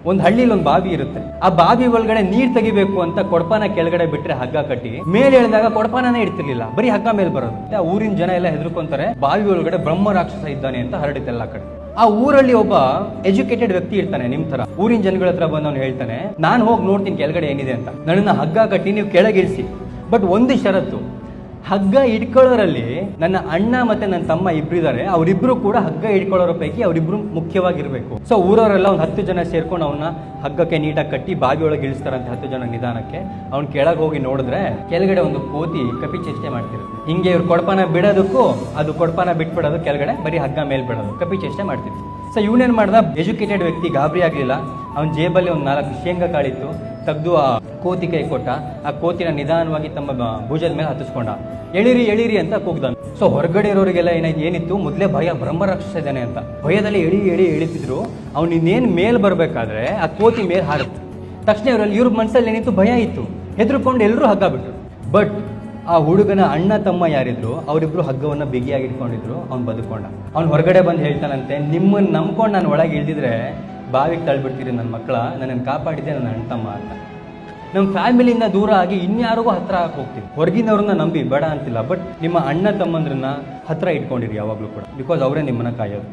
ಒಂದು ಹಳ್ಳಿಲಿ ಒಂದು ಬಾವಿ ಇರುತ್ತೆ. ಆ ಬಾವಿ ಒಳಗಡೆ ನೀರ್ ತೆಗಿಬೇಕು ಅಂತ ಕೊಡಪಾನ ಕೆಳಗಡೆ ಬಿಟ್ರೆ ಹಗ್ಗ ಕಟ್ಟಿ ಮೇಲೆ ಎಳೆದಾಗ ಕೊಡಪಾನನೇ ಇಡ್ತಿರ್ಲಿಲ್ಲ, ಬರೀ ಹಗ್ಗ ಮೇಲೆ ಬರೋದು. ಆ ಊರಿನ ಜನ ಎಲ್ಲ ಹೆದರ್ಕೊಂತಾರೆ, ಬಾವಿ ಒಳಗಡೆ ಬ್ರಹ್ಮ ರಾಕ್ಷಸ ಇದ್ದಾನೆ ಅಂತ ಹರಡಿತೆ ಎಲ್ಲ ಕಡೆ. ಆ ಊರಲ್ಲಿ ಒಬ್ಬ ಎಜುಕೇಟೆಡ್ ವ್ಯಕ್ತಿ ಇರ್ತಾನೆ, ನಿಮ್ ತರ ಊರಿನ ಜನಗಳ ಹತ್ರ ಬಂದು ಅವ್ನು ಹೇಳ್ತಾನೆ, ನಾನು ಹೋಗಿ ನೋಡ್ತೀನಿ ಕೆಳಗಡೆ ಏನಿದೆ ಅಂತ, ನನ್ನನ್ನ ಹಗ್ಗ ಕಟ್ಟಿ ನೀವು ಕೆಳಗಿಳಿಸಿ. ಬಟ್ ಒಂದು ಷರತ್ತು, ಹಗ್ಗ ಇಟ್ಕೊಳ್ಳೋರಲ್ಲಿ ನನ್ನ ಅಣ್ಣ ಮತ್ತೆ ನನ್ನ ತಮ್ಮ ಇಬ್ಬರಿದ್ದಾರೆ, ಅವರಿಬ್ರು ಕೂಡ ಹಗ್ಗ ಇಟ್ಕೊಳ್ಳೋರ ಪೈಕಿ ಅವರಿಬ್ರು ಮುಖ್ಯವಾಗಿರ್ಬೇಕು. ಸೊ ಊರವರೆಲ್ಲ ಒಂದು 10 ಜನ ಸೇರ್ಕೊಂಡು ಅವನ್ನ ಹಗ್ಗಕ್ಕೆ ನೀಟಾಗಿ ಕಟ್ಟಿ ಬಾವಿ ಒಳಗೆ ಇಳಿಸ್ತಾರಂತೆ 10 ಜನ ನಿಧಾನಕ್ಕೆ. ಅವ್ನು ಕೆಳಗೆ ಹೋಗಿ ನೋಡಿದ್ರೆ ಕೆಳಗಡೆ ಒಂದು ಕೋತಿ ಕಪಿ ಚೇಷ್ಟೆ ಮಾಡ್ತಿರುತ್ತೆ. ಹಿಂಗೆ ಇವ್ರು ಕೊಡಪಾನ ಬಿಡೋದಕ್ಕೂ ಅದು ಕೊಡಪಾನ ಬಿಟ್ಬಿಡೋದು, ಕೆಳಗಡೆ ಬರೀ ಹಗ್ಗ ಮೇಲೆ ಬಿಡೋದು, ಕಪಿ ಚೇಷ್ಟೆ ಮಾಡ್ತಿತ್ತು. ಸೊ ಇವನೇನ್ ಮಾಡ್ದ, ಎಜುಕೇಟೆಡ್ ವ್ಯಕ್ತಿ ಗಾಬರಿ ಆಗ್ಲಿಲ್ಲ. ಅವನ ಜೇಬಲ್ಲಿ ಒಂದು 4 ಶೇಂಗಾ ಕಾಳಿತ್ತು, ತೆಗೆದು ಆ ಕೋತಿ ಕೈ ಕೊಟ್ಟ. ಆ ಕೋತಿನ ನಿಧಾನವಾಗಿ ತಮ್ಮ ಭುಜದ ಮೇಲೆ ಹತ್ತಿಸ್ಕೊಂಡ. ಎಳಿರಿ ಎಳಿರಿ ಅಂತ ಕೂಗ್ದ. ಸೊ ಹೊರಗಡೆ ಇರೋರಿಗೆಲ್ಲ ಏನಿತ್ತು, ಮೊದಲೇ ಭಯ, ಬ್ರಹ್ಮ ರಾಕ್ಷಸ ಇದ್ದಾನೆ ಅಂತ ಭಯದಲ್ಲಿ ಎಳಿತಿದ್ರು. ಅವ್ನು ಇನ್ನೇನು ಮೇಲ್ ಬರ್ಬೇಕಾದ್ರೆ ಆ ಕೋತಿ ಮೇಲ್ ಹಾರುತ್ತೆ. ತಕ್ಷಣ ಇವ್ರ ಮನಸ್ಸಲ್ಲಿ ಏನಿತ್ತು, ಭಯ ಇತ್ತು. ಹೆದರ್ಕೊಂಡು ಎಲ್ಲರೂ ಹಗ್ಗ ಬಿಟ್ರು. ಬಟ್ ಆ ಹುಡುಗನ ಅಣ್ಣ ತಮ್ಮ ಯಾರಿದ್ರು ಅವರಿಬ್ರು ಹಗ್ಗವನ್ನ ಬಿಗಿಯಾಗಿ ಇಟ್ಕೊಂಡಿದ್ರು. ಅವ್ನು ಬದುಕೊಂಡ. ಅವ್ನು ಹೊರಗಡೆ ಬಂದು ಹೇಳ್ತಾನಂತೆ, ನಿಮ್ಮನ್ನು ನಂಬ್ಕೊಂಡು ನಾನು ಒಳಗೆ ಇಳ್ದಿದ್ರೆ ಬಾವಿಗೆ ತಳ್ಬಿಡ್ತೀರಿ ನನ್ನ ಮಕ್ಕಳ, ನನ್ನನ್ನು ಕಾಪಾಡಿದ್ದೆ ನನ್ನ ಅಣ್ಣ ತಮ್ಮ ಅಂತ. ನಮ್ಮ ಫ್ಯಾಮಿಲಿಯಿಂದ ದೂರ ಆಗಿ ಇನ್ಯಾರಿಗೂ ಹತ್ರ ಹೋಗ್ತೀವಿ. ಹೊರಗಿನವ್ರನ್ನ ನಂಬಿ ಬೇಡ ಅಂತಿಲ್ಲ, ಬಟ್ ನಿಮ್ಮ ಅಣ್ಣ ತಮ್ಮಂದ್ರನ್ನ ಹತ್ರ ಇಟ್ಕೊಂಡಿರಿ ಯಾವಾಗಲೂ ಕೂಡ, ಬಿಕಾಸ್ ಅವರೇ ನಿಮ್ಮನ್ನ ಕಾಯೋದು.